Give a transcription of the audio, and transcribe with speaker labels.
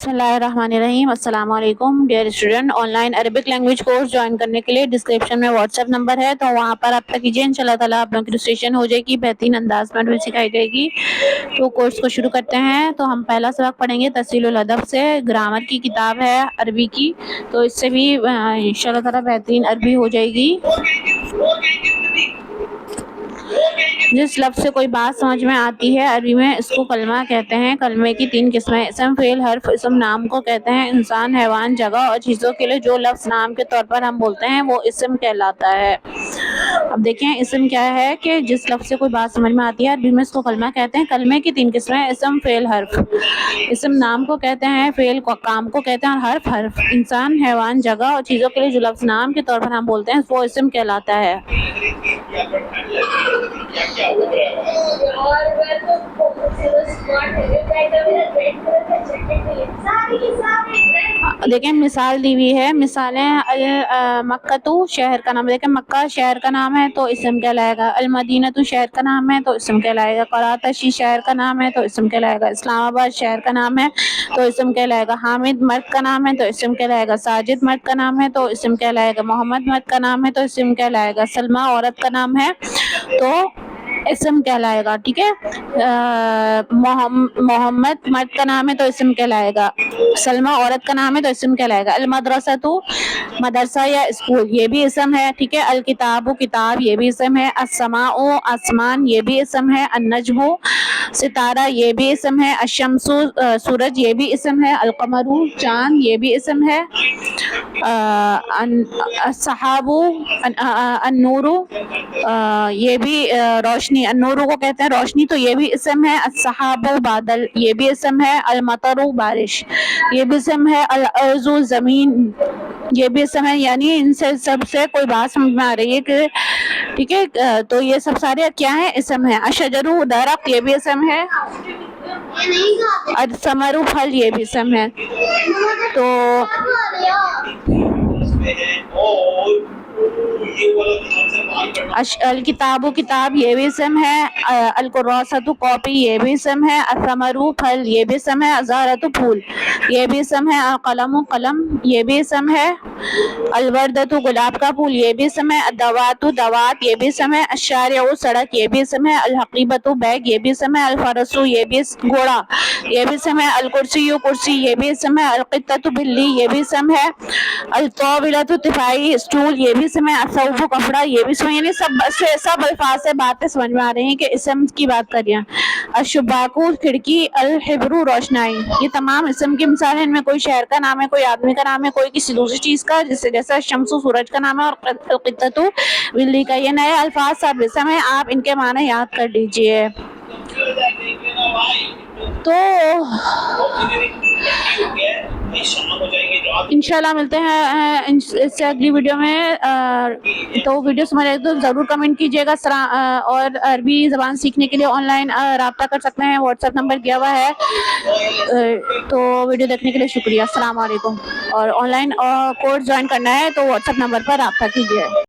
Speaker 1: بسم اللہ الرحمن الرحیم۔ السلام علیکم dear student, on line Arabic language course join کرنے کے لیے ڈسکرپشن میں واٹس ایپ نمبر ہے، تو وہاں پر رابطہ کیجیے، انشاءاللہ تعالیٰ آپ لوگوں کی رجسٹریشن ہو جائے گی، بہترین انداز میں بھی سکھائی جائے گی۔ تو کورس کو شروع کرتے ہیں۔ تو ہم پہلا سبق پڑھیں گے تسہیل الادب سے، گرامر کی کتاب ہے عربی کی، تو اس سے بھی انشاءاللہ تعالیٰ بہترین عربی ہو جائے گی۔ جس لفظ سے کوئی بات سمجھ میں آتی ہے عربی میں اس کو کلمہ کہتے ہیں۔ کلمے کی 3 قسمیں: اسم، فعل، حرف۔ اسم نام کو کہتے ہیں، انسان، حیوان، جگہ اور چیزوں کے لیے جو لفظ نام کے طور پر ہم بولتے ہیں وہ اسم کہلاتا ہے۔ اب دیکھیں اسم کیا ہے کہ جس لفظ سے کوئی بات سمجھ میں آتی ہے عربی میں اس کو کلمہ کہتے ہیں۔ کلمے کی 3 قسمیں: اسم، فعل، حرف۔ اسم نام کو کہتے ہیں، فعل کو کام کو کہتے ہیں اور حرف انسان، حیوان، جگہ اور چیزوں کے لیے جو لفظ نام کے طور پر ہم بولتے ہیں وہ اسم کہلاتا ہے۔ دیکھیں مثال دی ہوئی ہے، مثالیں: مکہ شہر کا نام، دیکھیں مکہ شہر کا نام ہے تو اسم کہلائے گا، المدینہ شہر کا نام ہے تو اسم کہلائے گا، کراچی شہر کا نام ہے تو اسم کہلائے گا، اسلام آباد شہر کا نام ہے تو اسم کہلائے گا، حامد مرد کا نام ہے تو اسم کہلائے گا، ساجد مرد کا نام ہے تو اسم کہلائے گا، محمد مرد کا نام ہے تو اسم کہلائے گا، سلمہ عورت کا نام ہے تو اسم کہلائے گا، ٹھیک ہے۔ محمد مرد کا نام ہے تو اسم کہلائے گا، سلمہ عورت کا نام ہے تو اسم کہلائے گا۔ المدرسہ مدرسہ یا اسکول یہ بھی اسم ہے، ٹھیک ہے۔ الکتاب کتاب یہ بھی اسم ہے۔ السماء آسمان یہ بھی اسم ہے۔ النجم ستارہ یہ بھی اسم ہے۔ الشمس سورج یہ بھی اسم ہے۔ القمر چاند یہ بھی اسم ہے۔ السحاب النور یہ بھی روشنی، النور کو کہتے ہیں روشنی تو یہ بھی اسم ہے۔ السحاب بادل یہ بھی اسم ہے۔ المطر بارش یہ بھی اسم ہے۔ الارض زمین یہ بھی اسم ہے، یعنی ان سے سب سے کوئی بات سمجھ میں آ رہی ہے کہ ٹھیک ہے، تو یہ سب سارے کیا ہیں؟ اسم ہیں۔ الشجر درخت یہ بھی اسم ہے۔ الثمر پھل یہ بھی اسم ہے۔ تو الکتاب کتاب یہ بھی اسم ہے۔ الکراسۃ کاپی یہ بھی اسم ہے۔ الثمر پھل یہ بھی اسم ہے۔ الزہرۃ پھول یہ بھی اسم ہے۔ القلم قلم یہ بھی اسم ہے۔ الوردۃ گلاب کا پھول یہ بھی اسم ہے۔ الدوات دوات یہ بھی اسم ہے۔ الشارع سڑک یہ بھی اسم ہے۔ الحقیبۃ بیگ یہ بھی اسم ہے۔ الفرس یہ بھی گھوڑا یہ بھی اسم ہے۔ الکرسی کرسی یہ بھی اسم ہے۔ القطۃ بلی یہ بھی اسم ہے۔ الطاولۃ تفاحی اسٹول یہ بھی اسم ہے۔ الثوب کپڑا یہ بھی اسم ہے، یعنی سب الفاظ سے باتیں سمجھ میں آ رہی ہیں کہ اسم کی بات کر رہی ہیں۔ الشباک کھڑکی، الحبر روشنائی یہ تمام اسم کی مثال ہیں۔ ان میں کوئی شہر کا نام ہے، کوئی آدمی کا نام ہے، کوئی کسی دوسری چیز کا، جیسے شمس سورج کا نام ہے اور القطۃ بلی کا۔ یہ نئے الفاظ سب اسم ہیں، آپ ان کے معنی یاد کر لیجئے۔ تو انشاءاللہ ملتے ہیں اس سے اگلی ویڈیو میں۔ تو ویڈیو سمجھ آئے تو ضرور کمنٹ کیجیے گا، اور عربی زبان سیکھنے کے لیے آن لائن رابطہ کر سکتے ہیں، واٹس ایپ نمبر دیا ہوا ہے۔ تو ویڈیو دیکھنے کے لیے شکریہ، السلام علیکم۔ اور آن لائن کورس جوائن کرنا ہے تو واٹس ایپ نمبر پر رابطہ کیجیے۔